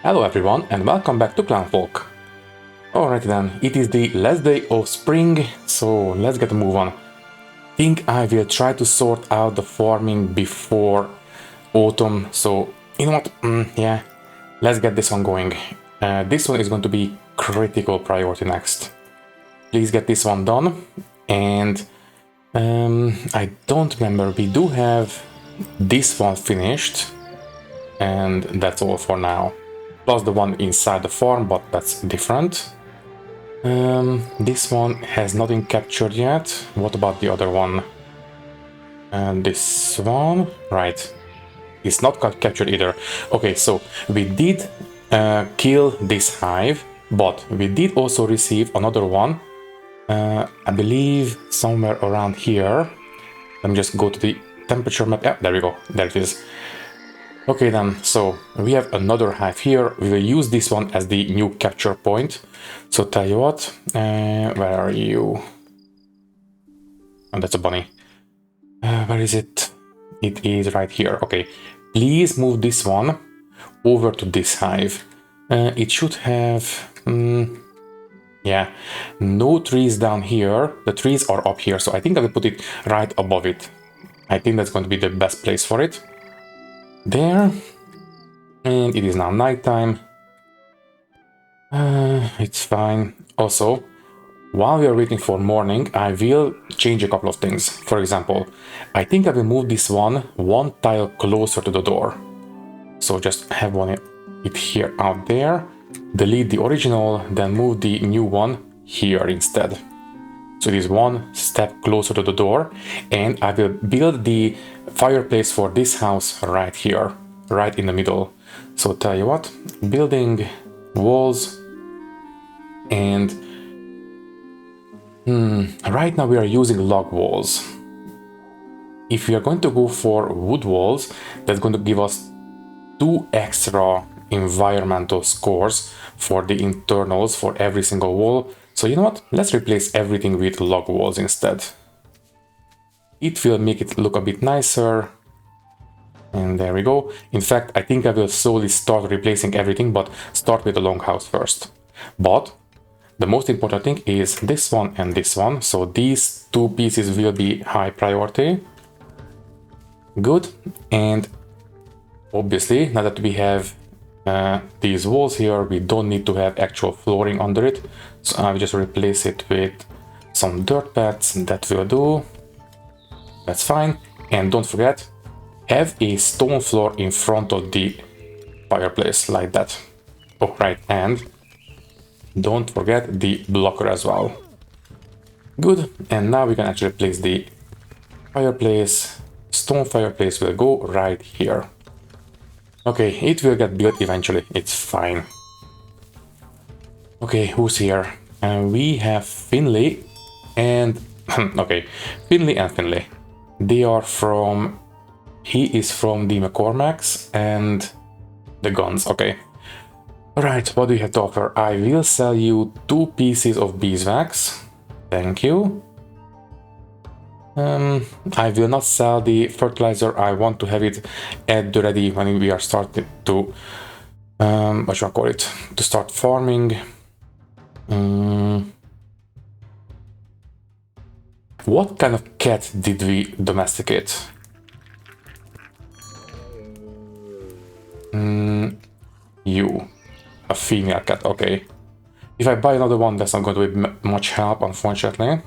Hello everyone and welcome back to Clanfolk. Alright then, it is the last day of spring, so let's get a move on. Think I will try to sort out the farming before autumn, so you know what, yeah, let's get this one going. This one is going to be critical priority next. Please get this one done, and I don't remember, we do have this one finished, and that's all for now. Plus the one inside the farm, but that's different. This one has not been captured yet. What about the other one? And this one, right? It's not captured either. Okay, so we did kill this hive, but we did also receive another one. I believe somewhere around here. Let me just go to the temperature map. Yeah, there we go. There it is. Okay then, so we have another hive here. We will use this one as the new capture point. So tell you what, where are you? Oh, that's a bunny. Where is it? It is right here. Okay, please move this one over to this hive. It should have, yeah, no trees down here. The trees are up here, so I think I will put it right above it. I think that's going to be the best place for it. There, and it is now nighttime. It's fine. Also, while we are waiting for morning, I will change a couple of things. For example, I think I will move this one tile closer to the door. So just have it here out there, delete the original, then move the new one here instead. So it is one step closer to the door, and I will build the fireplace for this house right here, right in the middle. So tell you what, building walls, and right now we are using log walls. If we are going to go for wood walls, that's going to give us 2 extra environmental scores for the internals for every single wall. So you know what, let's replace everything with log walls instead. It will make it look a bit nicer. And there we go. In fact, I think I will slowly start replacing everything, but start with the longhouse first. But the most important thing is this one and this one. So these 2 pieces will be high priority. Good. And obviously, now that we have these walls here, we don't need to have actual flooring under it. So I will just replace it with some dirt pads. That will do. That's fine. And don't forget, have a stone floor in front of the fireplace like that. Oh, right. And don't forget the blocker as well. Good. And now we can actually place the fireplace. Stone fireplace will go right here. Okay, it will get built eventually. It's fine. Okay, who's here? We have Finley and... okay, Finley and Finley. They are from... He is from the McCormacks and the guns. Okay. Alright, what do you have to offer? I will sell you 2 pieces of beeswax. Thank you. I will not sell the fertilizer. I want to have it at the ready when we are starting to what should I call it? To start farming. What kind of cat did we domesticate? You. A female cat, okay. If I buy another one, that's not going to be much help, unfortunately.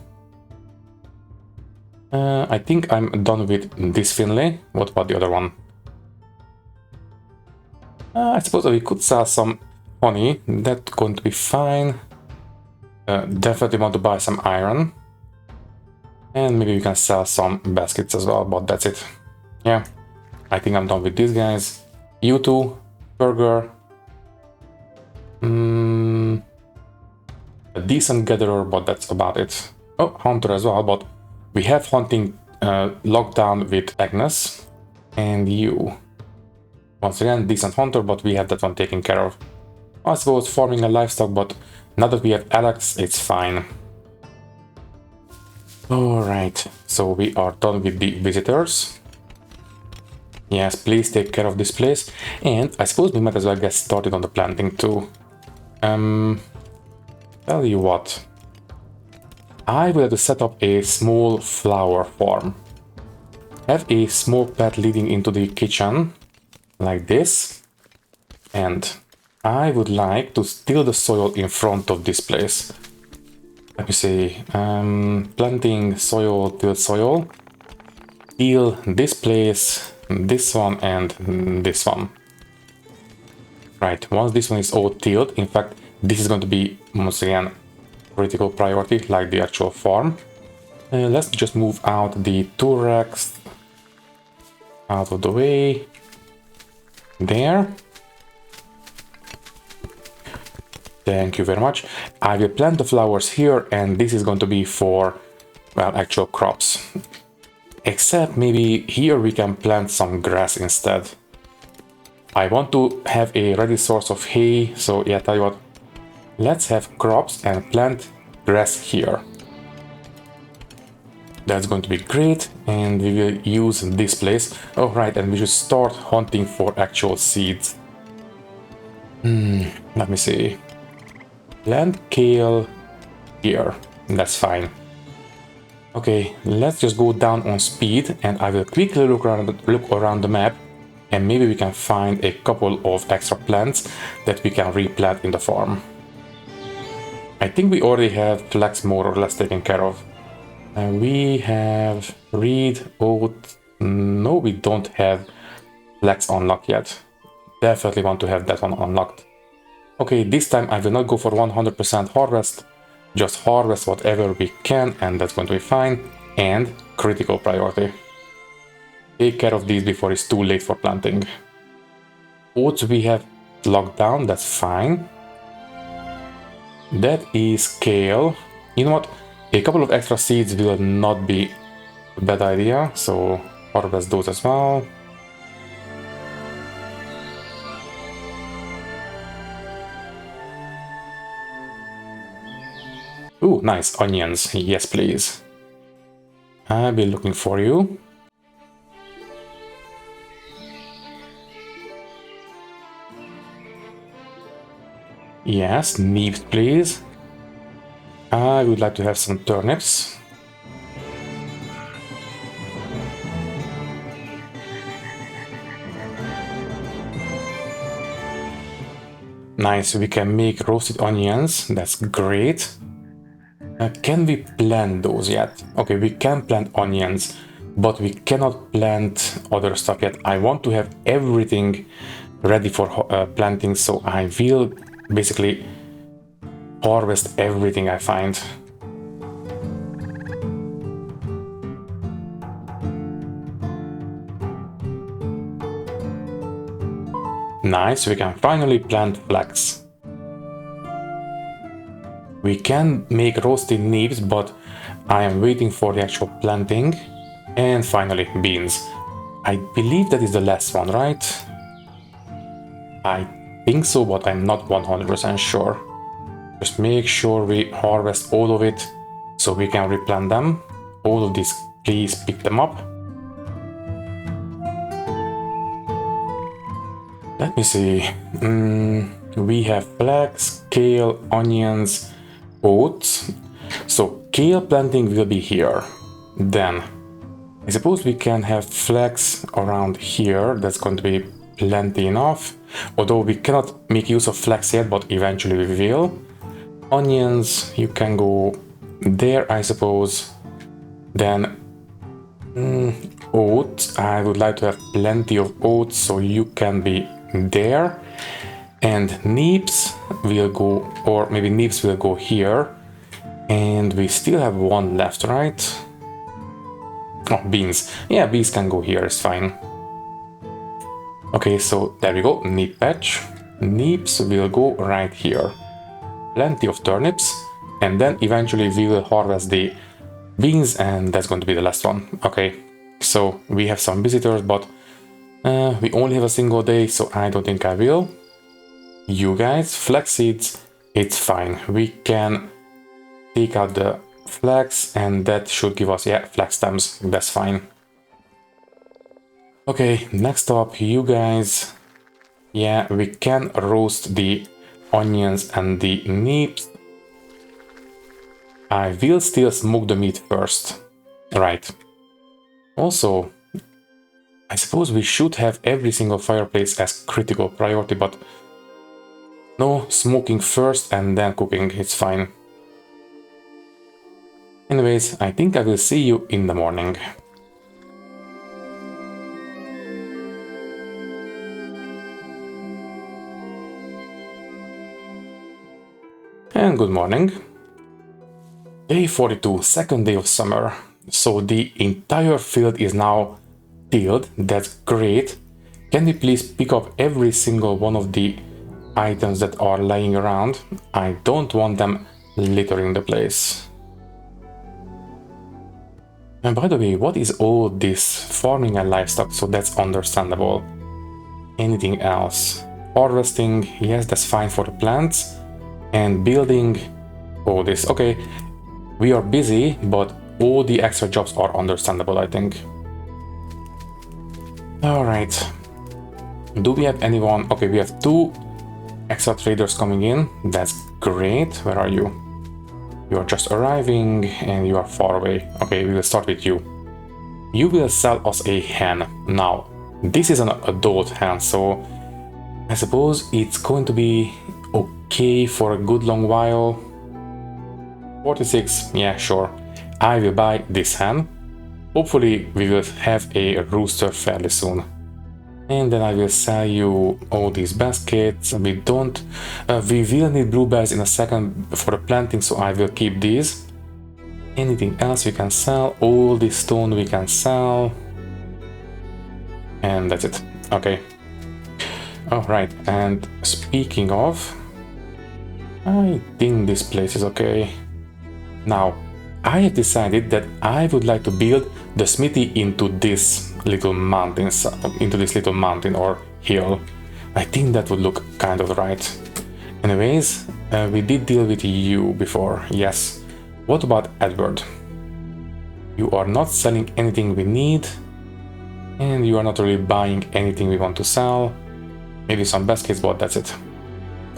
I think I'm done with this Finley. What about the other one? I suppose we could sell some honey. That's going to be fine. Definitely want to buy some iron. And maybe we can sell some baskets as well, but that's it. Yeah, I think I'm done with these guys. You two, burger. A decent gatherer, but that's about it. Oh, hunter as well, but we have hunting locked down with Agnes. And you. Once again, decent hunter, but we have that one taken care of. I suppose farming a livestock, but now that we have Alex, it's fine. Alright, so we are done with the visitors. Yes, please take care of this place. And I suppose we might as well get started on the planting too. Tell you what. I will have to set up a small flower farm. Have a small path leading into the kitchen, like this. And I would like to till the soil in front of this place. Let me see, planting soil, till soil. Till this place, this one and this one. Right, once this one is all tilled, in fact, this is going to be, once again, critical priority, like the actual farm. Let's just move out the two racks out of the way. There. Thank you very much. I will plant the flowers here, and this is going to be for, well, actual crops. Except maybe here we can plant some grass instead. I want to have a ready source of hay, so yeah, tell you what, let's have crops and plant grass here. That's going to be great, and we will use this place. Oh right, and we should start hunting for actual seeds. Let me see. Plant kale here, that's fine. Okay, let's just go down on speed, and I will quickly look around the map, and maybe we can find a couple of extra plants that we can replant in the farm. I think we already have flax more or less taken care of. And we have reed, oat. No, we don't have flax unlocked yet. Definitely want to have that one unlocked. Okay, this time I will not go for 100% harvest. Just harvest whatever we can, and that's going to be fine. And critical priority. Take care of these before it's too late for planting. Oats we have locked down, that's fine. That is kale. You know what? A couple of extra seeds will not be a bad idea, so harvest those as well. Ooh, nice, onions, yes please. I'll be looking for you. Yes, leaves please. I would like to have some turnips. Nice, we can make roasted onions, that's great. Can we plant those yet? Okay, we can plant onions, but we cannot plant other stuff yet. I want to have everything ready for planting, so I will basically harvest everything I find. Nice, we can finally plant flax. We can make roasted leaves, but I am waiting for the actual planting. And finally, beans. I believe that is the last one, right? I think so, but I'm not 100% sure. Just make sure we harvest all of it so we can replant them. All of these, please pick them up. Let me see. We have flax, kale, onions, oats. So kale planting will be here. Then I suppose we can have flax around here. That's going to be plenty enough. Although we cannot make use of flax yet, but eventually we will. Onions, you can go there, I suppose. Then oats. I would like to have plenty of oats, so you can be there. And neeps will go, or maybe neeps will go here. And we still have one left, right? Oh, beans. Yeah, beans can go here, it's fine. Okay, so there we go, neep patch. Neeps will go right here. Plenty of turnips. And then eventually we will harvest the beans, and that's going to be the last one. Okay, so we have some visitors, but we only have a single day, so I don't think I will. You guys, flax seeds, it's fine. We can take out the flax, and that should give us, yeah, flax stems, that's fine. Okay, next up, you guys. Yeah, we can roast the onions and the neeps. I will still smoke the meat first. Right. Also, I suppose we should have every single fireplace as critical priority, but no, smoking first and then cooking, it's fine. Anyways, I think I will see you in the morning. And good morning. Day 42, second day of summer. So the entire field is now tilled, that's great. Can we please pick up every single one of the items that are lying around? I don't want them littering the place. And by the way, what is all this farming and livestock? So that's understandable. Anything else? Harvesting, yes, that's fine for the plants. And building, all this, okay. We are busy, but all the extra jobs are understandable, I think. Alright. Do we have anyone? Okay, we have 2 extra traders coming in. That's great. Where are you? You are just arriving and you are far away. Okay, we will start with you. You will sell us a hen. Now, this is an adult hen, so I suppose it's going to be okay for a good long while. 46, yeah, sure. I will buy this hen. Hopefully we will have a rooster fairly soon. And then I will sell you all these baskets. We will need bluebells in a second for the planting, so I will keep these. Anything else we can sell? All this stone we can sell. And that's it. Okay. Alright, and speaking of, I think this place is okay. Now, I have decided that I would like to build the smithy into this little mountain or hill. I think that would look kind of right. Anyways, we did deal with you before, yes. What about Edward? You are not selling anything we need, and you are not really buying anything we want to sell. Maybe some baskets, but that's it.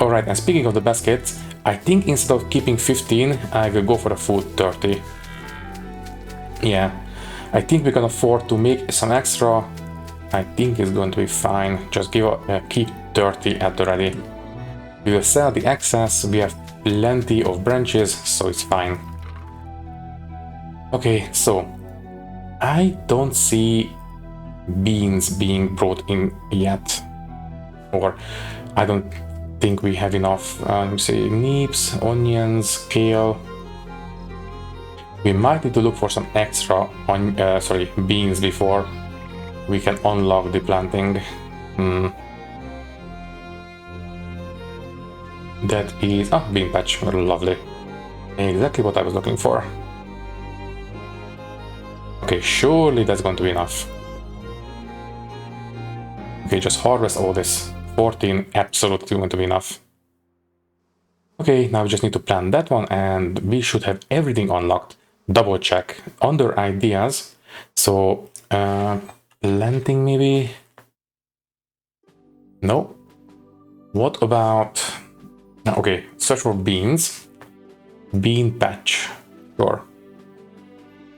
Alright, and speaking of the baskets, I think instead of keeping 15, I will go for a full 30. Yeah, I think we can afford to make some extra. I think it's going to be fine. Just keep 30 at the ready. We will sell the excess. We have plenty of branches, so it's fine. Okay, so I don't see beans being brought in yet. Or I don't think we have enough. Let me see, neeps, onions, kale. We might need to look for some extra beans before we can unlock the planting. That is bean patch, lovely. Exactly what I was looking for. Okay, surely that's going to be enough. Okay, just harvest all this. 14, absolutely going to be enough. Okay, now we just need to plan that one and we should have everything unlocked. Double check. Under ideas, so planting maybe? No. What about... Okay, search for beans. Bean patch. Sure.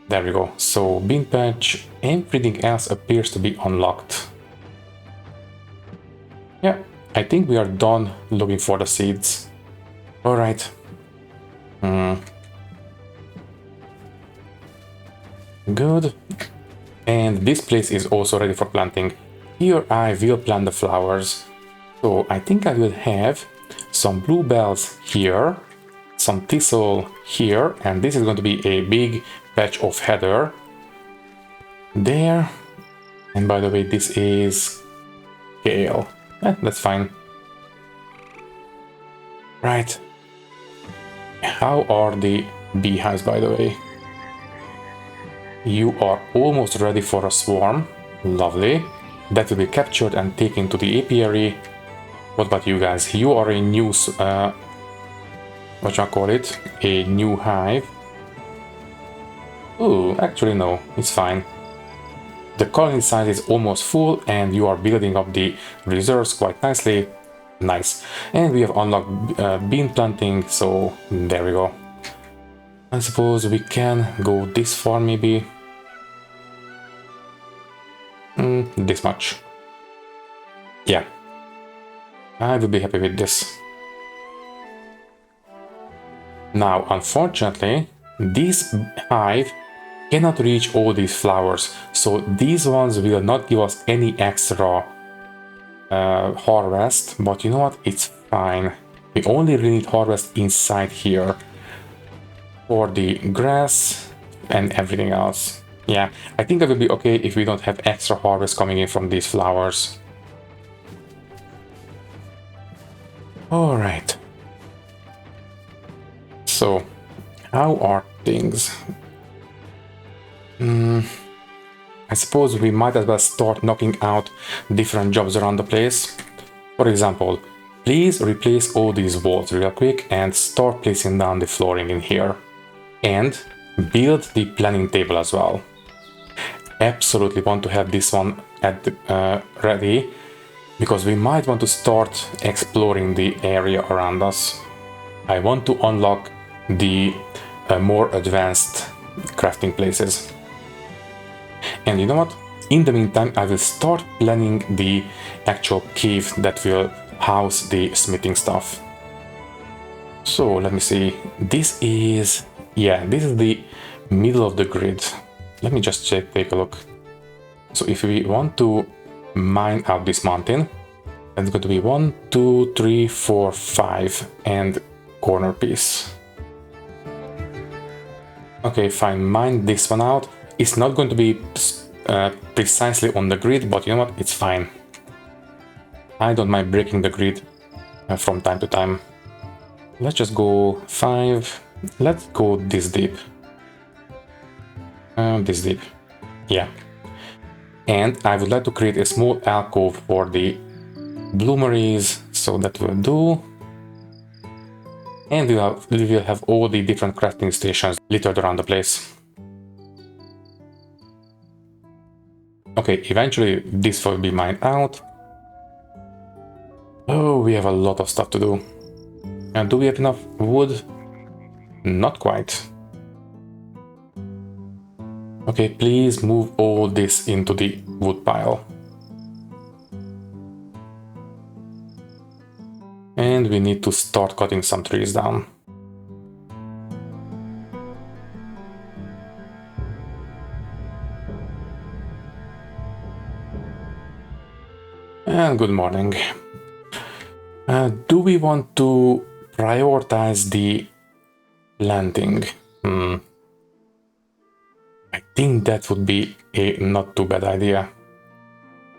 There we go. So bean patch, everything else appears to be unlocked. Yeah, I think we are done looking for the seeds. Alright. Good. And this place is also ready for planting. Here I will plant the flowers. So I think I will have some bluebells here, some thistle here, and this is going to be a big patch of heather there. And by the way, this is kale. That's fine. Right. How are the beehives, by the way? You are almost ready for a swarm. Lovely. That will be captured and taken to the apiary. What about you guys? You are a new, what shall I call it? A new hive. Oh, actually no, it's fine. The colony size is almost full and you are building up the reserves quite nicely. Nice. And we have unlocked bean planting, so there we go. I suppose we can go this far maybe. This much. Yeah. I will be happy with this. Now, unfortunately, this hive cannot reach all these flowers, so these ones will not give us any extra harvest, but you know what, it's fine. We only really need harvest inside here for the grass and everything else. Yeah, I think it will be okay if we don't have extra harvest coming in from these flowers. All right. So, how are things? I suppose we might as well start knocking out different jobs around the place. For example, please replace all these walls real quick and start placing down the flooring in here. And build the planning table as well. Absolutely want to have this one at the, ready, because we might want to start exploring the area around us. I want to unlock the more advanced crafting places. And you know what? In the meantime, I will start planning the actual cave that will house the smithing stuff. So let me see. This is the middle of the grid. Let me just take a look. So if we want to mine out this mountain, that's going to be 1, 2, 3, 4, 5 and corner piece. Okay, fine, mine this one out. It's not going to be precisely on the grid, but you know what, it's fine. I don't mind breaking the grid from time to time. Let's just go 5. Let's go this deep. This deep. Yeah. And I would like to create a small alcove for the bloomeries, so that will do. And we will have all the different crafting stations littered around the place. Okay, eventually this will be mined out. Oh, we have a lot of stuff to do. And do we have enough wood? Not quite. Okay, please move all this into the wood pile. And we need to start cutting some trees down. And good morning. Do we want to prioritize the planting? I think that would be a not too bad idea.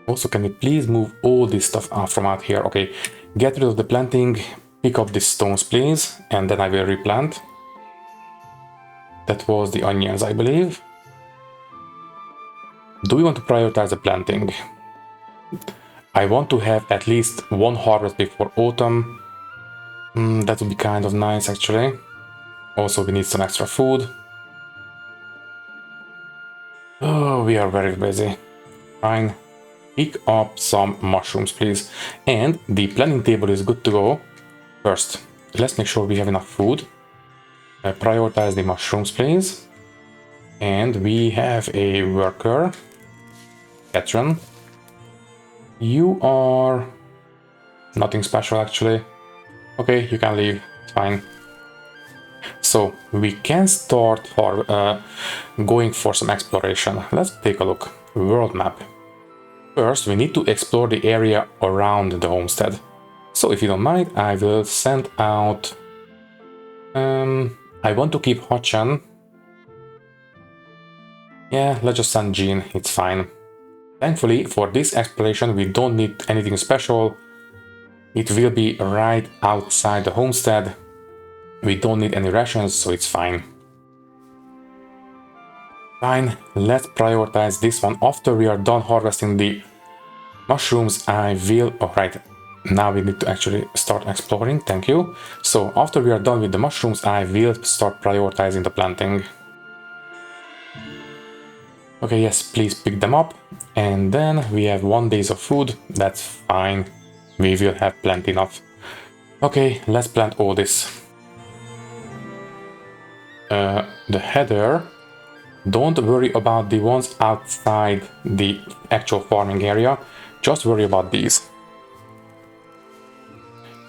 Also, can we please move all this stuff out from out here? Okay, get rid of the planting, pick up the stones please, and then I will replant. That was the onions, I believe. Do we want to prioritize the planting? I want to have at least one harvest before autumn. That would be kind of nice actually. Also, we need some extra food. Oh, we are very busy. Fine. Pick up some mushrooms, please. And the planning table is good to go. First, let's make sure we have enough food. Prioritize the mushrooms, please. And we have a worker. Veteran. You are nothing special, actually. Okay, you can leave. It's fine. So we can start going for some exploration. Let's take a look. World map. First, we need to explore the area around the homestead. So if you don't mind, I will send out... I want to keep Hochan. Yeah, let's just send Jean, it's fine. Thankfully, for this exploration, we don't need anything special. It will be right outside the homestead. We don't need any rations, so it's fine. Fine, let's prioritize this one. After we are done harvesting the mushrooms, I will... Alright, now we need to actually start exploring, thank you. So after we are done with the mushrooms, I will start prioritizing the planting. Okay, yes, please pick them up. And then we have 1 day of food. That's fine. We will have plenty enough. Okay, let's plant all this. The header. Don't worry about the ones outside the actual farming area. Just worry about these.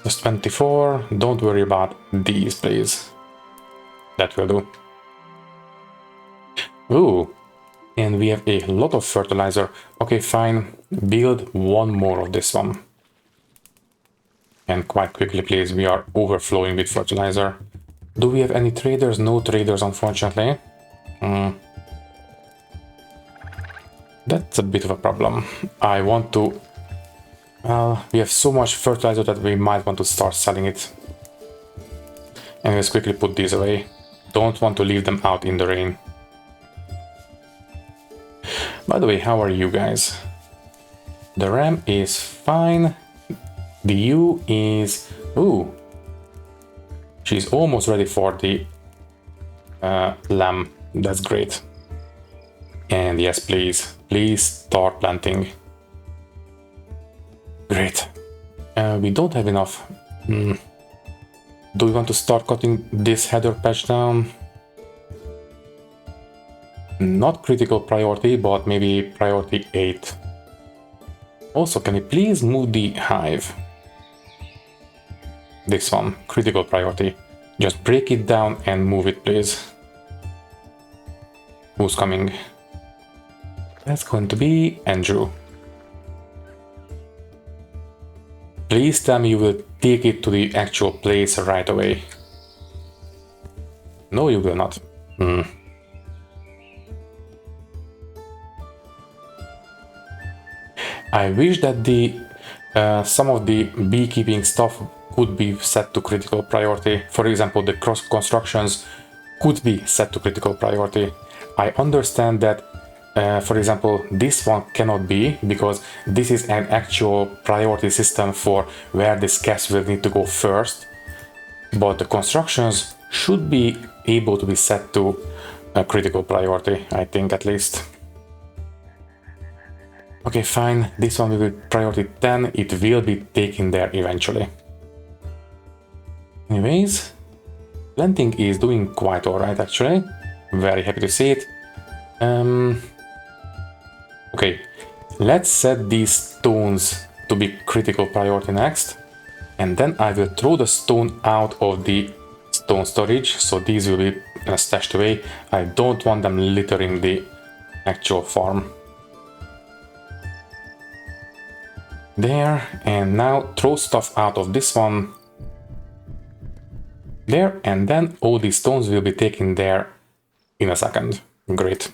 Just 24. Don't worry about these, please. That will do. Ooh. And we have a lot of fertilizer. Okay, fine. Build 1 more of this one. And quite quickly, please. We are overflowing with fertilizer. Do we have any traders? No traders, unfortunately. That's a bit of a problem. I want to... Well, we have so much fertilizer that we might want to start selling it. And let's quickly put these away. Don't want to leave them out in the rain. By the way, how are you guys? The ram is fine. The ewe is... Ooh. She's almost ready for the lamb. That's great. And yes, please. Please start planting. Great. We don't have enough. Do we want to start cutting this header patch down? Not critical priority, but maybe priority 8. Also, can you please move the hive? This one, critical priority. Just break it down and move it, please. Who's coming? That's going to be Andrew. Please tell me you will take it to the actual place right away. No, you will not. I wish that the some of the beekeeping stuff could be set to critical priority. For example, the cross constructions could be set to critical priority. I understand that, for example, this one cannot be, because this is an actual priority system for where this cash will need to go first. But the constructions should be able to be set to a critical priority, I think, at least. Okay, fine. This one will be priority 10. It will be taken there eventually. Anyways, planting is doing quite alright, actually. Very happy to see it. Okay, let's set these stones to be critical priority next. And then I will throw the stone out of the stone storage. So these will be stashed away. I don't want them littering the actual farm. There, and now throw stuff out of this one. There, and then all these stones will be taken there in a second. Great.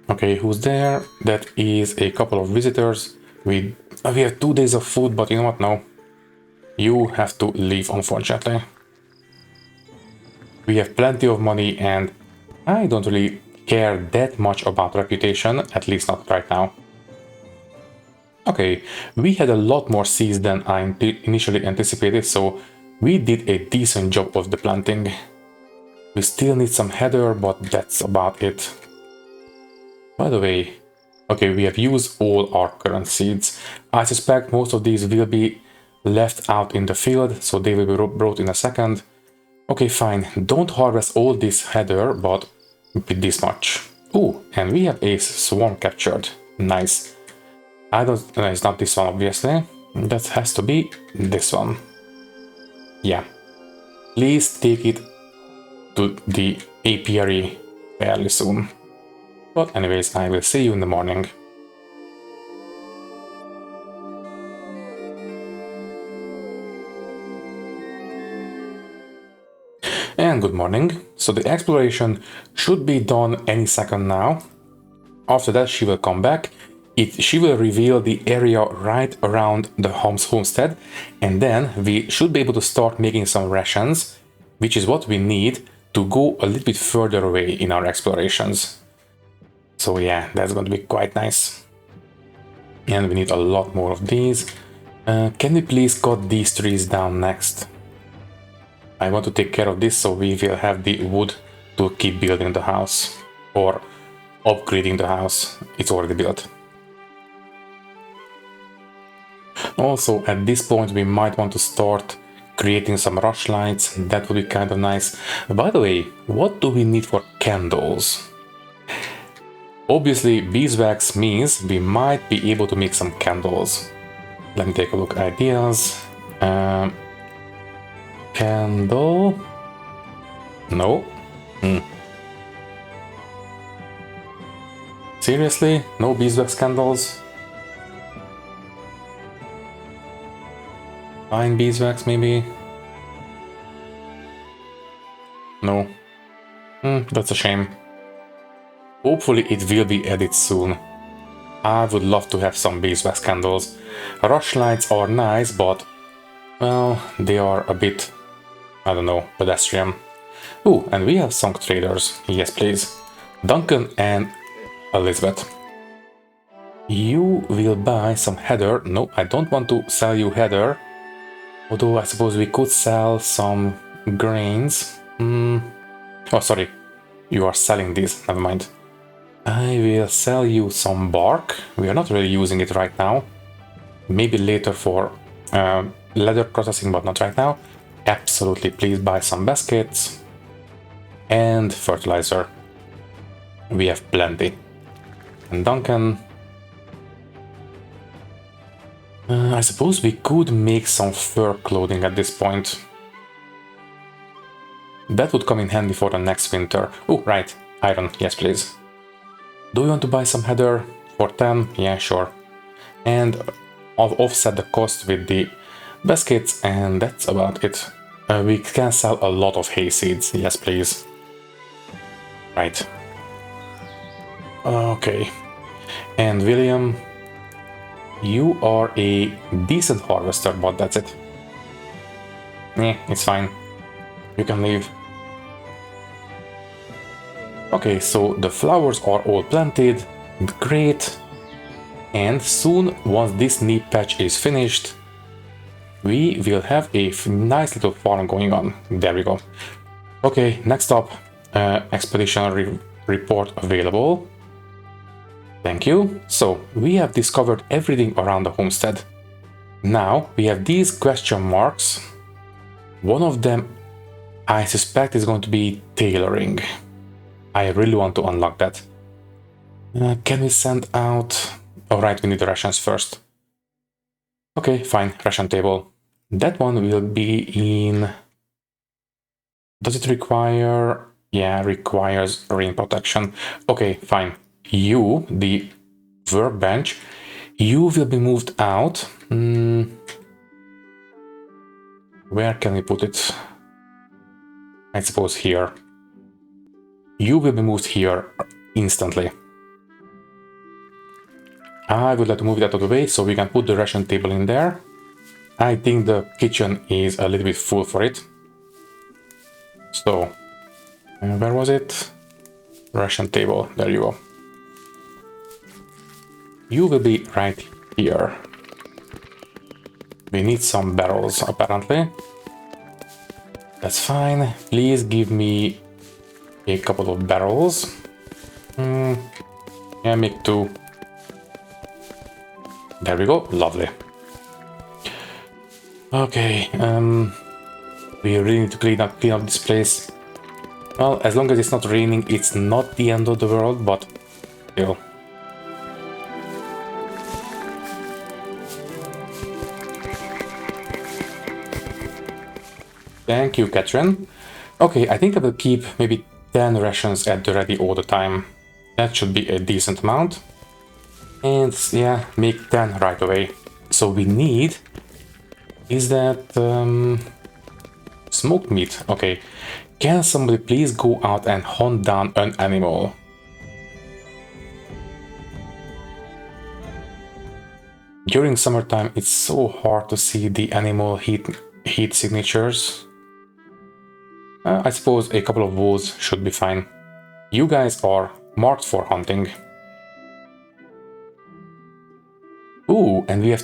Okay, who's there? That is a couple of visitors. We have 2 days of food, but you know what? No. You have to leave, unfortunately. We have plenty of money, and I don't really care that much about reputation, at least not right now. Okay, we had a lot more seeds than I initially anticipated, so we did a decent job of the planting. We still need some heather, but that's about it. By the way, okay, we have used all our current seeds. I suspect most of these will be left out in the field, so they will be brought in a second. Okay, fine, don't harvest all this heather, but with this much. Ooh, and we have a swarm captured. Nice. I don't... it's not this one, obviously. That has to be this one. Yeah. Please take it to the apiary fairly soon. But anyways, I will see you in the morning. And good morning. So the exploration should be done any second now. After that, she will come back. She will reveal the area right around the homestead, and then we should be able to start making some rations, which is what we need to go a little bit further away in our explorations. So yeah, that's going to be quite nice. And we need a lot more of these. Can we please cut these trees down next? I want to take care of this, so we will have the wood to keep building the house or upgrading the house. It's already built. Also, at this point, we might want to start creating some rush lights. That would be kind of nice. By the way, what do we need for candles? Obviously, beeswax means we might be able to make some candles. Let me take a look. Ideas. Candle. No. Seriously? No beeswax candles? Fine beeswax, maybe? No. That's a shame. Hopefully it will be added soon. I would love to have some beeswax candles. Rush lights are nice, but, well, they are a bit, I don't know, pedestrian. Ooh, and we have some traders. Yes, please. Duncan and Elizabeth. You will buy some heather. No, I don't want to sell you heather. Although I suppose we could sell some grains. Oh, sorry. You are selling these. Never mind. I will sell you some bark. We are not really using it right now. Maybe later for leather processing, but not right now. Absolutely, please buy some baskets. And fertilizer. We have plenty. And Duncan. I suppose we could make some fur clothing at this point. That would come in handy for the next winter. Oh, right. Iron. Yes, please. Do you want to buy some heather for 10? Yeah, sure. And I'll offset the cost with the baskets, and that's about it. We can sell a lot of hay seeds. Yes, please. Right. Okay. And William, you are a decent harvester, but that's it. Yeah, it's fine. You can leave. Okay, so the flowers are all planted. Great. And soon, once this neat patch is finished, we will have a nice little farm going on. There we go. Okay, next up, expedition report available. Thank you. So, we have discovered everything around the homestead. Now, we have these question marks. One of them, I suspect, is going to be tailoring. I really want to unlock that. Can we send out... Alright, we need the rations first. Okay, fine, ration table. That one will be in... Does it require... Yeah, requires rain protection. Okay, fine. You, the workbench, you will be moved out. Where can we put it? I suppose here. You will be moved here instantly. I would like to move that out of the way so we can put the ration table in there. I think the kitchen is a little bit full for it. So, where was it? Ration table, there you go. You will be right here. We need some barrels, apparently. That's fine. Please give me a couple of barrels. Yeah, make 2. There we go, lovely. Okay, we really need to clean up this place. Well, as long as it's not raining, it's not the end of the world, but still. Thank you, Catherine. Okay, I think I will keep maybe 10 rations at the ready all the time. That should be a decent amount. And yeah, make 10 right away. So we need... Is that... smoked meat? Okay. Can somebody please go out and hunt down an animal? During summertime, it's so hard to see the animal heat signatures. I suppose a couple of wolves should be fine. You guys are marked for hunting. Ooh, and we have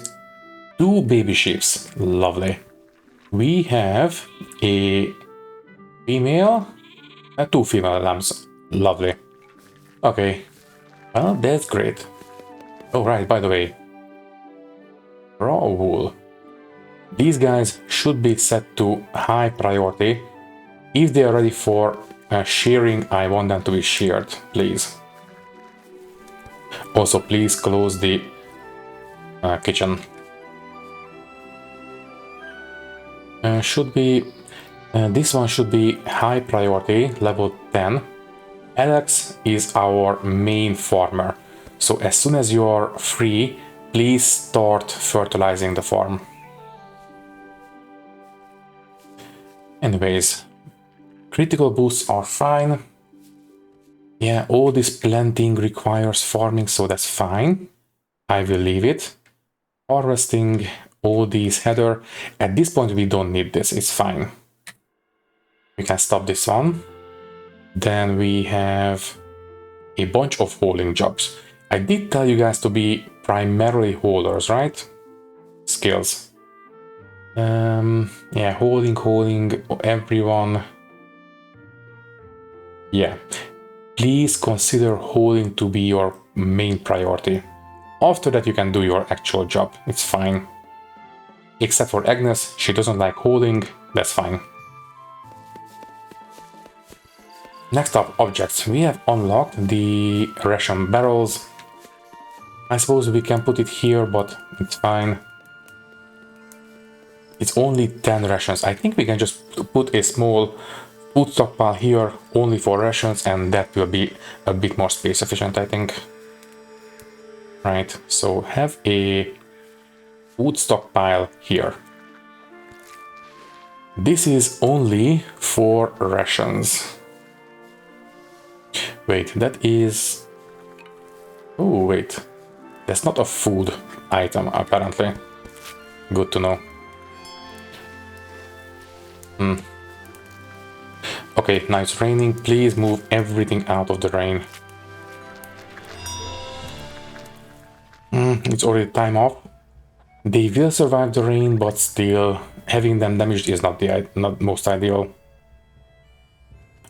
2 baby sheeps. Lovely. We have a female 2 female lambs. Lovely. Okay. Well, that's great. Oh, right, by the way. Raw wool. These guys should be set to high priority. If they are ready for shearing, I want them to be sheared, please. Also, please close the kitchen. This one should be high priority, level 10. Alex is our main farmer, so as soon as you are free, please start fertilizing the farm. Anyways, critical boosts are fine. Yeah, all this planting requires farming, so that's fine. I will leave it. Harvesting all these heather. At this point, we don't need this, it's fine. We can stop this one. Then we have a bunch of hauling jobs. I did tell you guys to be primarily haulers, right? Skills. Yeah, hauling, everyone. Yeah. Please consider hauling to be your main priority. After that, you can do your actual job. It's fine. Except for Agnes, she doesn't like hauling. That's fine. Next up, objects. We have unlocked the ration barrels. I suppose we can put it here, but it's fine. It's only 10 rations. I think we can just put a small food stockpile here only for rations, and that will be a bit more space efficient, I think. Right, so have a food stockpile here. This is only for rations. Wait, that is... Oh, wait. That's not a food item, apparently. Good to know. Okay, now it's raining. Please move everything out of the rain. It's already time off. They will survive the rain, but still, having them damaged is not most ideal.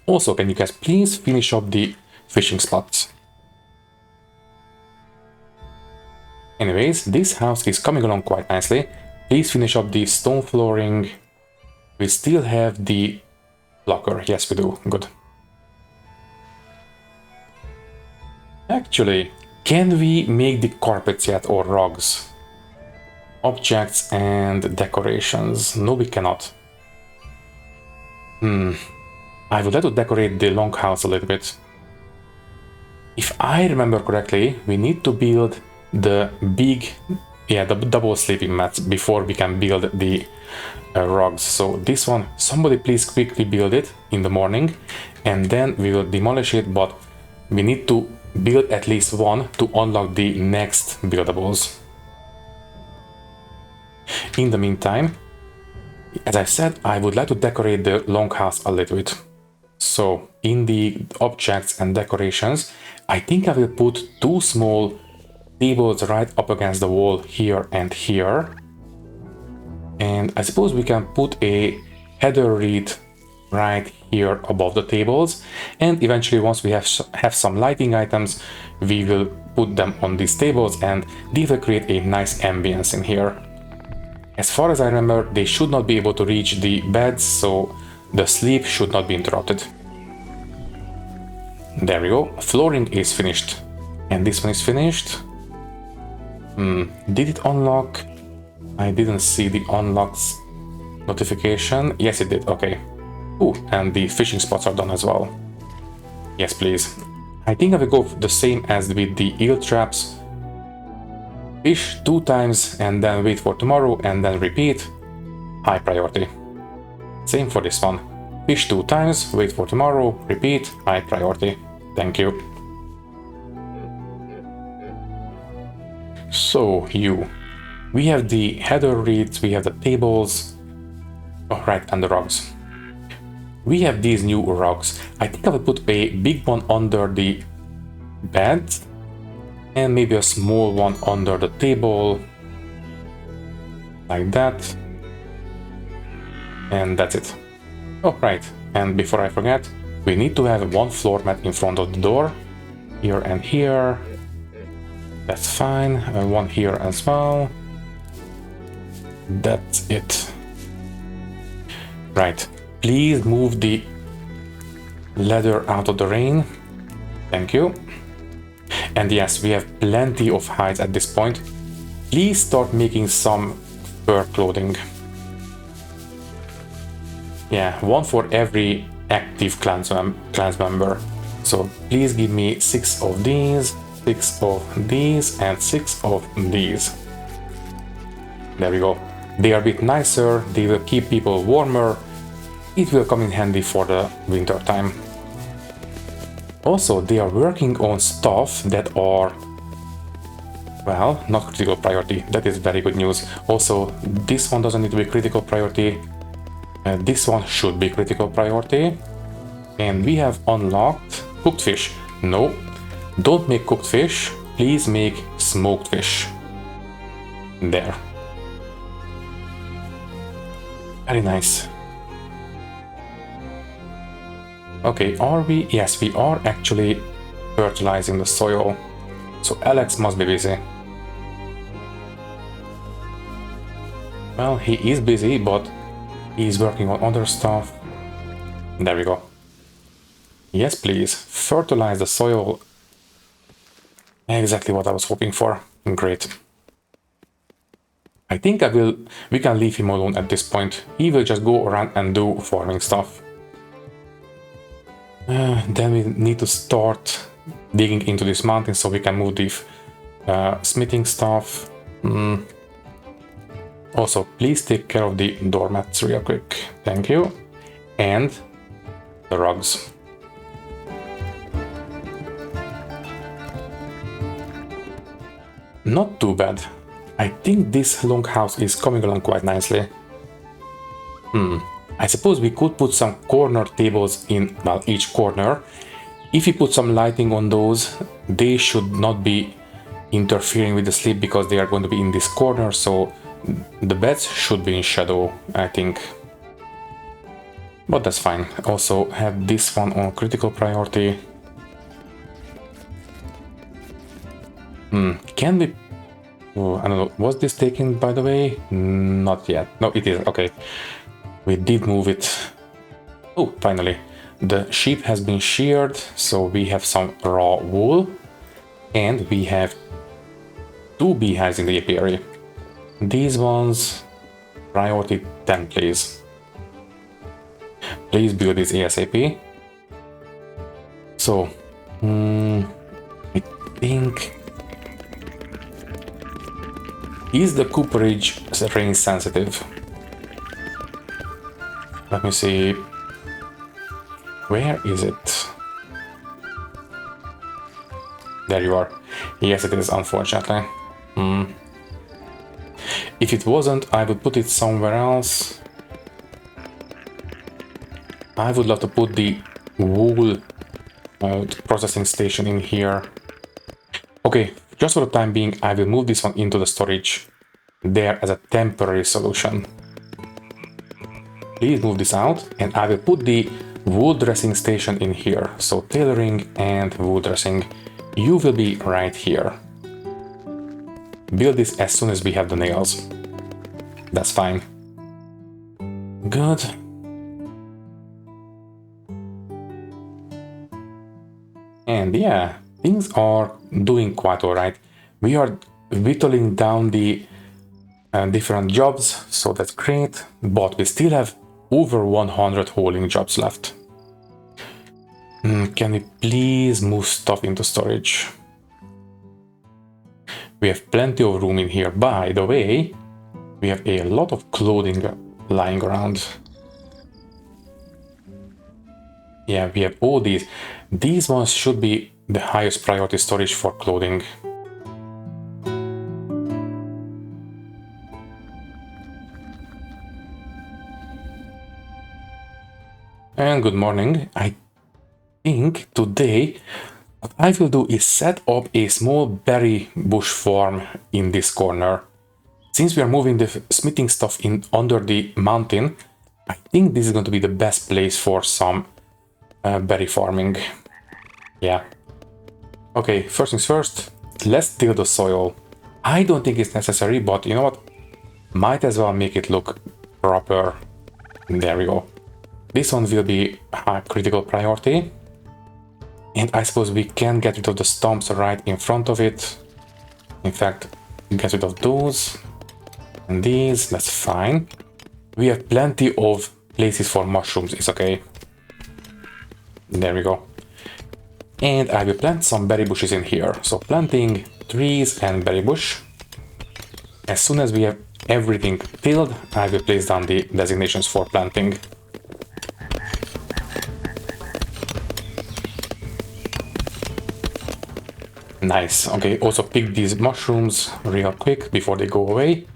Also, can you guys please finish up the fishing spots? Anyways, this house is coming along quite nicely. Please finish up the stone flooring. We still have the locker. Yes, we do. Good. Actually, can we make the carpets yet or rugs? Objects and decorations. No, we cannot. I would like to decorate the longhouse a little bit. If I remember correctly, we need to build the the double sleeping mats before we can build the rugs. So this one, somebody please quickly build it in the morning, and then we will demolish it, but we need to build at least one to unlock the next buildables. In the meantime, as I said, I would like to decorate the longhouse a little bit. So in the objects and decorations, I think I will put 2 small tables right up against the wall here and here. And I suppose we can put a header reed right here above the tables. And eventually, once we have some lighting items, we will put them on these tables, and they will create a nice ambience in here. As far as I remember, they should not be able to reach the beds, so the sleep should not be interrupted. There we go. Flooring is finished. And this one is finished. Did it unlock? I didn't see the unlocks notification. Yes, it did. Okay. Ooh, and the fishing spots are done as well. Yes, please. I think I will go the same as with the eel traps. Fish 2 times and then wait for tomorrow and then repeat. High priority. Same for this one. Fish 2 times, wait for tomorrow, repeat, high priority. Thank you. So, we have the header reeds, we have the tables. Oh, right, and the rugs. We have these new rugs. I think I will put a big one under the bed and maybe a small one under the table, like that. And that's it. Oh, right, and before I forget, We need to have one floor mat in front of the door, here and here. That's fine. One here as well. That's it. Right. Please move the ladder out of the rain. Thank you. And yes, we have plenty of hides at this point. Please start making some fur clothing. Yeah, one for every active clans member. So please give me 6 of these, 6 of these, and 6 of these. There we go. They are a bit nicer, they will keep people warmer. It will come in handy for the winter time. Also, they are working on stuff that are, well, not critical priority. That is very good news. Also, this one doesn't need to be critical priority. This one should be critical priority. And we have unlocked cooked fish. No, don't make cooked fish. Please make smoked fish. There. Very nice. Okay, are we? Yes, we are actually fertilizing the soil. So Alex must be busy. Well, he is busy, but he's working on other stuff. There we go. Yes, please. Fertilize the soil. Exactly what I was hoping for. Great. I think we can leave him alone at this point. He will just go around and do farming stuff. Then we need to start digging into this mountain so we can move the smithing stuff. Also, please take care of the doormats real quick. Thank you. And the rugs. Not too bad. I think this longhouse is coming along quite nicely. I suppose we could put some corner tables in, well, each corner. If you put some lighting on those, they should not be interfering with the sleep because they are going to be in this corner, so the beds should be in shadow, I think. But that's fine. Also have this one on critical priority. Can we... Oh, I don't know, was this taken by the way? Not yet. No, it is. Okay. We did move it. Oh, finally. The sheep has been sheared, so we have some raw wool. And we have 2 beehives in the apiary. These ones, priority 10, please. Please build this ASAP. So, I think... Is the cooperage rain sensitive? Let me see. Where is it? There you are. Yes, it is, unfortunately. If it wasn't, I would put it somewhere else. I would love to put the wool processing station in here. Okay, just for the time being, I will move this one into the storage there as a temporary solution. Please move this out, and I will put the wool dressing station in here. So tailoring and wool dressing, you will be right here. Build this as soon as we have the nails. That's fine. Good. And yeah, things are doing quite alright. We are whittling down the different jobs, so that's great, but we still have over 100 hauling jobs left. Can we please move stuff into storage? We have plenty of room in here. By the way, we have a lot of clothing lying around. Yeah, we have all these. These ones should be the highest priority storage for clothing. And good morning. I think today what I will do is set up a small berry bush farm in this corner. Since we are moving the smithing stuff in under the mountain, I think this is going to be the best place for some berry farming. Yeah. Okay, first things first, let's till the soil. I don't think it's necessary, but you know what? Might as well make it look proper. There we go. This one will be high critical priority. And I suppose we can get rid of the stumps right in front of it. In fact, get rid of those. And these, that's fine. We have plenty of places for mushrooms, it's okay. There we go. And I will plant some berry bushes in here. So planting trees and berry bush. As soon as we have everything tilled, I will place down the designations for planting. Nice. Okay, also pick these mushrooms real quick before they go away.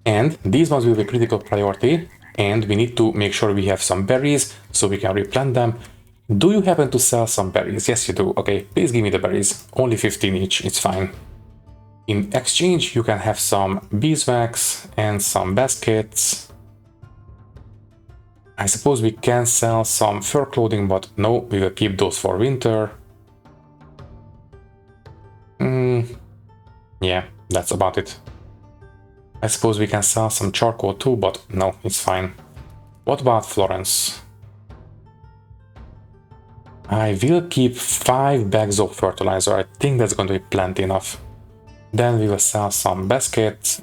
And these ones will be critical priority. And we need to make sure we have some berries so we can replant them. Do you happen to sell some berries? Yes, you do. Okay, please give me the berries. Only 15 each, it's fine. In exchange, you can have some beeswax and some baskets. I suppose we can sell some fur clothing, but no, we will keep those for winter. Yeah, that's about it. I suppose we can sell some charcoal too, but no, it's fine. What about Florence? I will keep 5 bags of fertilizer. I think that's going to be plenty enough. Then we will sell some baskets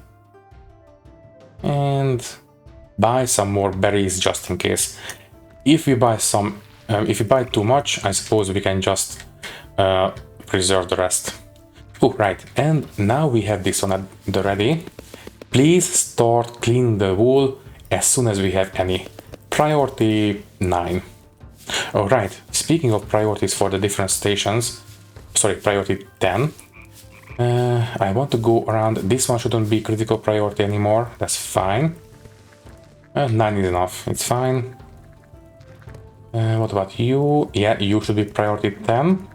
and buy some more berries just in case. If we buy too much, I suppose we can just preserve the rest. Oh, right, and now we have this one at the ready. Please start cleaning the wool as soon as we have any. Priority 9. Alright, speaking of priorities for the different stations, sorry, priority 10. I want to go around. This one shouldn't be critical priority anymore, that's fine. 9 is enough, it's fine. What about you? Yeah, you should be priority 10.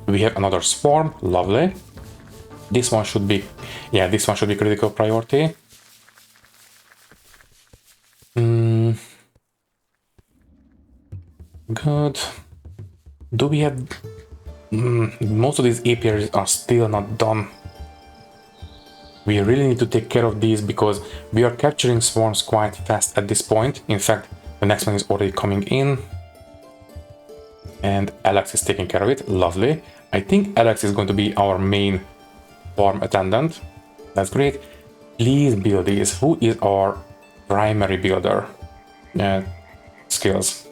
We have another swarm, lovely. This one should be, yeah, this one should be critical priority. Good. Do we have... most of these apiaries are still not done. We really need to take care of these because we are capturing swarms quite fast at this point. In fact, the next one is already coming in. And Alex is taking care of it. Lovely. I think Alex is going to be our main farm attendant. That's great. Please build these. Who is our primary builder? Skills.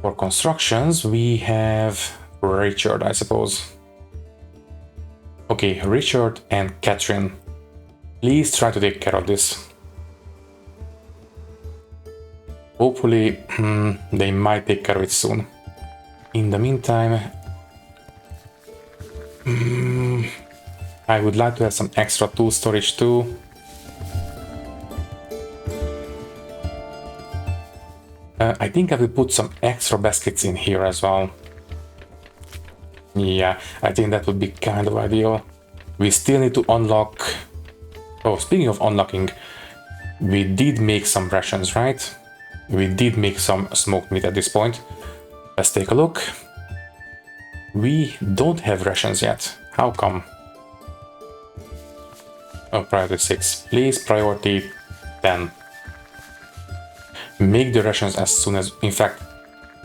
For constructions, we have Richard, I suppose. Okay, Richard and Catherine. Please try to take care of this. Hopefully, they might take care of it soon. In the meantime, I would like to have some extra tool storage too. I think I will put some extra baskets in here as well. Yeah, I think that would be kind of ideal. We still need to unlock... Oh, speaking of unlocking, we did make some rations, right? We did make some smoked meat at this point. Let's take a look. We don't have rations yet. How come? Oh, priority 6. Please, priority 10. Make the rations as soon as... In fact,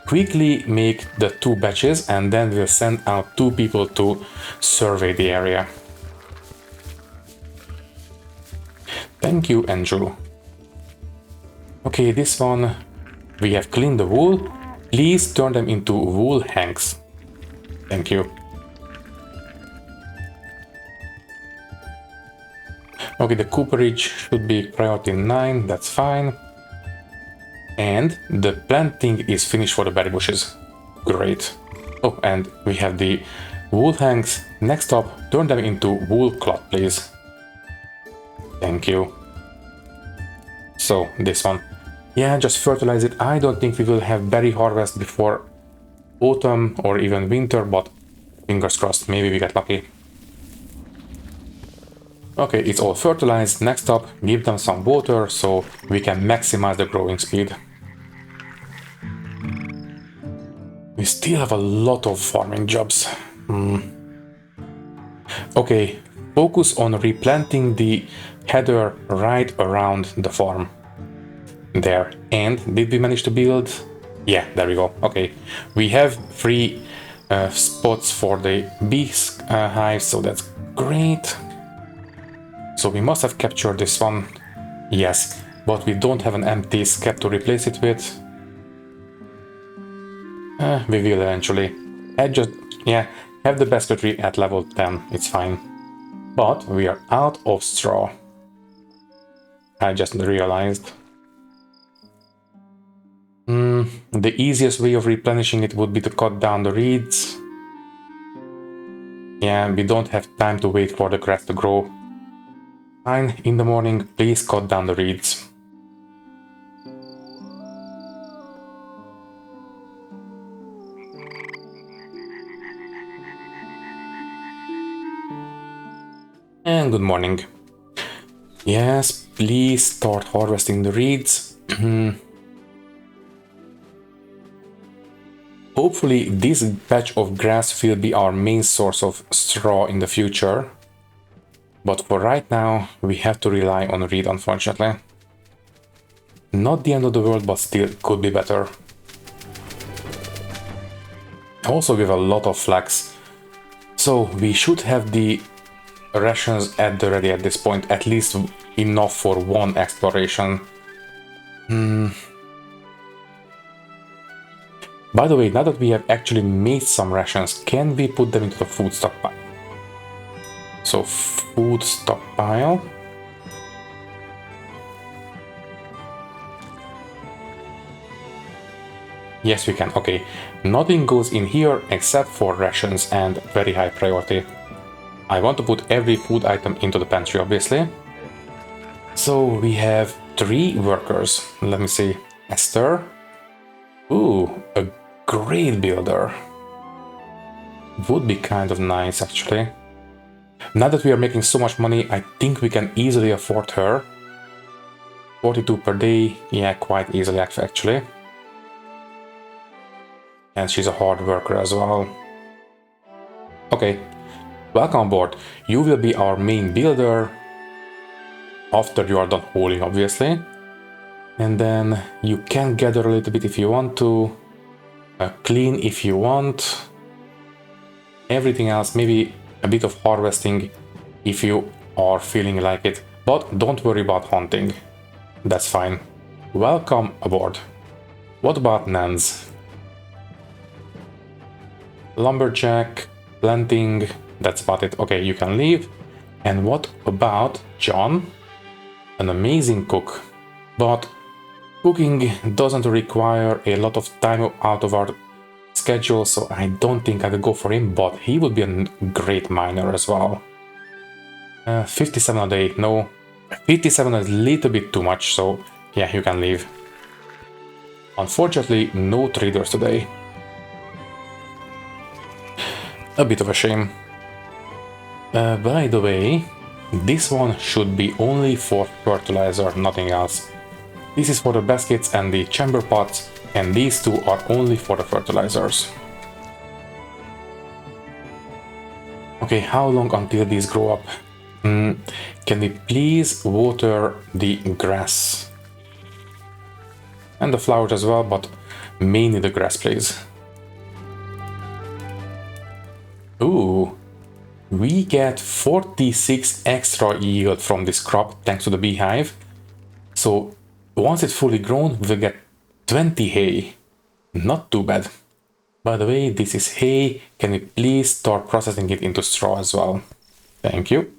quickly make the 2 batches and then we'll send out 2 people to survey the area. Thank you, Andrew. Okay, this one, we have cleaned the wool. Please turn them into wool hanks. Thank you. Okay, the cooperage should be priority 9, that's fine. And the planting is finished for the berry bushes. Great. Oh, and we have the wool hanks. Next up, turn them into wool cloth, please. Thank you. So, this one. Yeah, just fertilize it. I don't think we will have berry harvest before autumn or even winter, but fingers crossed, maybe we get lucky. Okay, it's all fertilized. Next up, give them some water so we can maximize the growing speed. still have a lot of farming jobs. Okay, focus on replanting the heather right around the farm. There. And did we manage to build? Yeah, there we go. Okay, we have 3 spots for the bee hive, so that's great. So we must have captured this one. Yes, but we don't have an empty scab to replace it with. We will eventually. Have the basketry at level 10, it's fine. But we are out of straw. I just realized. The easiest way of replenishing it would be to cut down the reeds. Yeah, we don't have time to wait for the grass to grow. Fine, in the morning, please cut down the reeds. And good morning. Yes, please start harvesting the reeds. Hopefully this patch of grass will be our main source of straw in the future. But for right now, we have to rely on reed, unfortunately. Not the end of the world, but still could be better. Also, we have a lot of flax. So we should have the rations at the ready at this point, at least enough for 1 exploration. By the way, now that we have actually made some rations, can we put them into the food stockpile? So food stockpile. Yes, we can. Okay, nothing goes in here except for rations and very high priority. I want to put every food item into the pantry, obviously. So we have 3 workers. Let me see. Esther. Ooh, a great builder. Would be kind of nice, actually. Now that we are making so much money, I think we can easily afford her. 42 per day. Yeah, quite easily, actually. And she's a hard worker as well. Okay. Welcome aboard. You will be our main builder after you are done hauling, obviously. And then you can gather a little bit if you want to, clean if you want. Everything else, maybe a bit of harvesting if you are feeling like it. But don't worry about hunting. That's fine. Welcome aboard. What about Nans? Lumberjack, planting. That's about it. Okay, you can leave. And what about John? An amazing cook. But cooking doesn't require a lot of time out of our schedule, so I don't think I will go for him, but he would be a great miner as well. 57 a day. No, 57 is a little bit too much, so yeah, you can leave. Unfortunately, no traders today. A bit of a shame. By the way, this one should be only for fertilizer, nothing else. This is for the baskets and the chamber pots, and these 2 are only for the fertilizers. Okay, how long until these grow up? Can we please water the grass? And the flowers as well, but mainly the grass, please. Ooh. We get 46 extra yield from this crop thanks to the beehive. So once it's fully grown, we'll get 20 hay. Not too bad. By the way, this is hay. Can we please start processing it into straw as well? Thank you.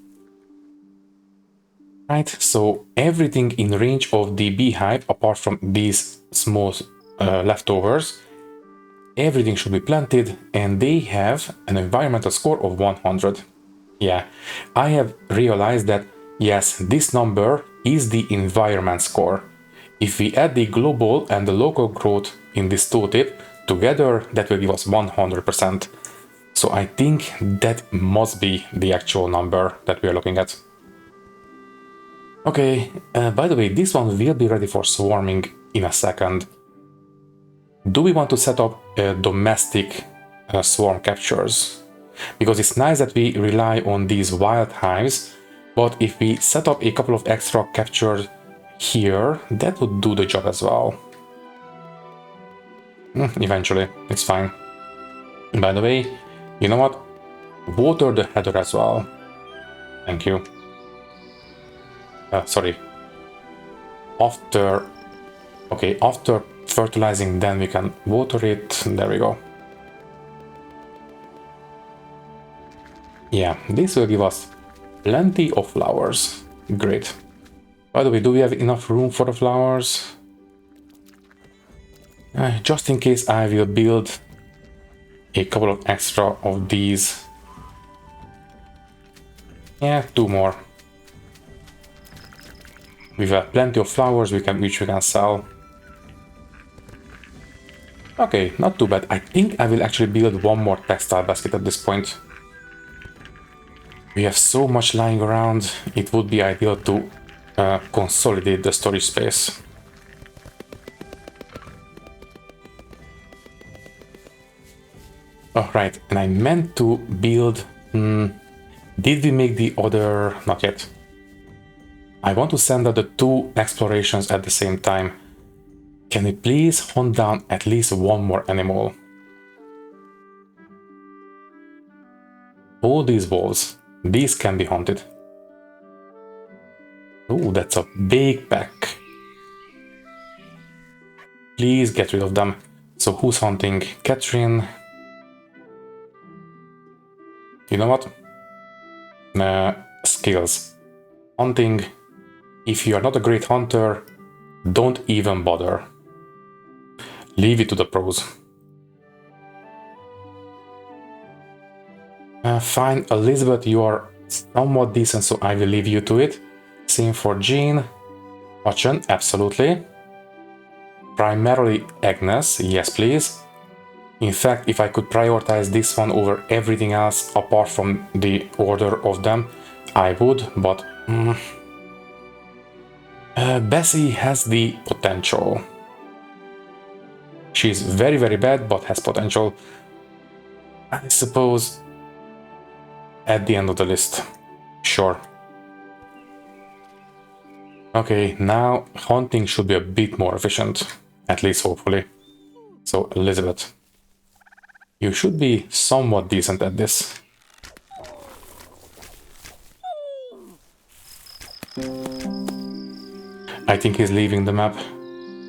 Right, so everything in range of the beehive, apart from these small leftovers, everything should be planted, and they have an environmental score of 100. Yeah, I have realized that, yes, this number is the environment score. If we add the global and the local growth in this tooltip together, that will give us 100%. So I think that must be the actual number that we are looking at. Okay, by the way, this one will be ready for swarming in a second. do we want to set up domestic swarm captures? Because it's nice that we rely on these wild hives, but if we set up a couple of extra captures here, that would do the job as well. Eventually, it's fine. By the way, you know what? Water the header as well. Thank you. Sorry. After fertilizing, then we can water it. There we go. Yeah, this will give us plenty of flowers. Great. By the way, do we have enough room for the flowers? Just in case, I will build a couple of extra of these. Yeah, 2 more. We've got plenty of flowers which we can sell. Okay, not too bad. I think I will actually build 1 more textile basket at this point. We have so much lying around, it would be ideal to consolidate the storage space. Alright, and I meant to build... did we make the other... Not yet. I want to send out the 2 explorations at the same time. Can we please hunt down at least 1 more animal? All these wolves, these can be hunted. Oh, that's a big pack. Please get rid of them. So who's hunting? Catherine. You know what? Skills. Hunting. If you are not a great hunter, don't even bother. Leave it to the pros. Fine, Elizabeth, you are somewhat decent, so I will leave you to it. Same for Jean. Ochen, absolutely. Primarily Agnes, yes please. In fact, if I could prioritize this one over everything else apart from the order of them, I would, but... Bessie has the potential. She's very, very bad, but has potential. I suppose at the end of the list. Sure. Okay, now hunting should be a bit more efficient. At least hopefully. So, Elizabeth, you should be somewhat decent at this. I think he's leaving the map.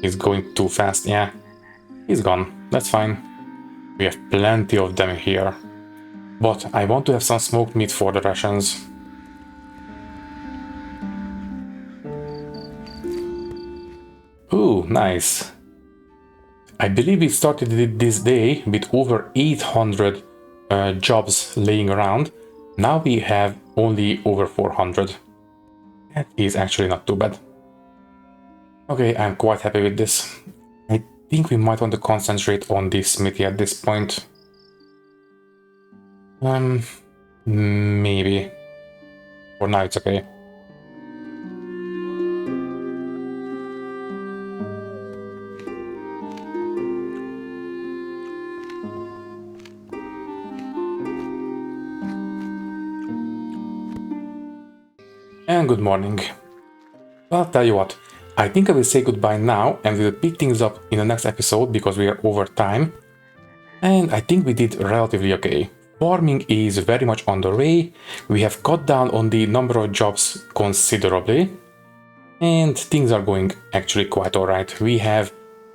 He's going too fast. Yeah, he's gone. That's fine. We have plenty of them here. But I want to have some smoked meat for the rations. Ooh, nice. I believe we started it this day with over 800 jobs laying around. Now we have only over 400. That is actually not too bad. Okay, I'm quite happy with this. I think we might want to concentrate on the smithy at this point. Maybe. For now it's okay. And good morning. Well, I'll tell you what, I think I will say goodbye now and we will pick things up in the next episode because we are over time. And I think we did relatively okay. Farming is very much on the way. We have cut down on the number of jobs considerably. And things are going actually quite alright. We have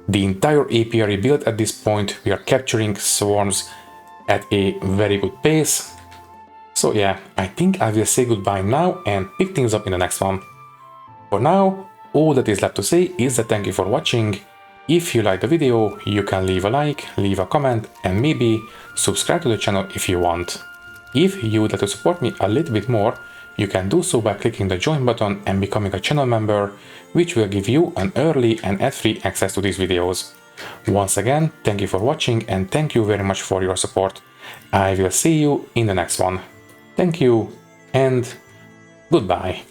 the entire apiary built at this point. We are capturing swarms at a very good pace. So yeah, I think I will say goodbye now and pick things up in the next one. For now, all that is left to say is that thank you for watching. If you liked the video, you can leave a like, leave a comment, and maybe subscribe to the channel if you want. If you would like to support me a little bit more, you can do so by clicking the join button and becoming a channel member, which will give you an early and ad-free access to these videos. Once again, thank you for watching and thank you very much for your support. I will see you in the next one. Thank you and goodbye.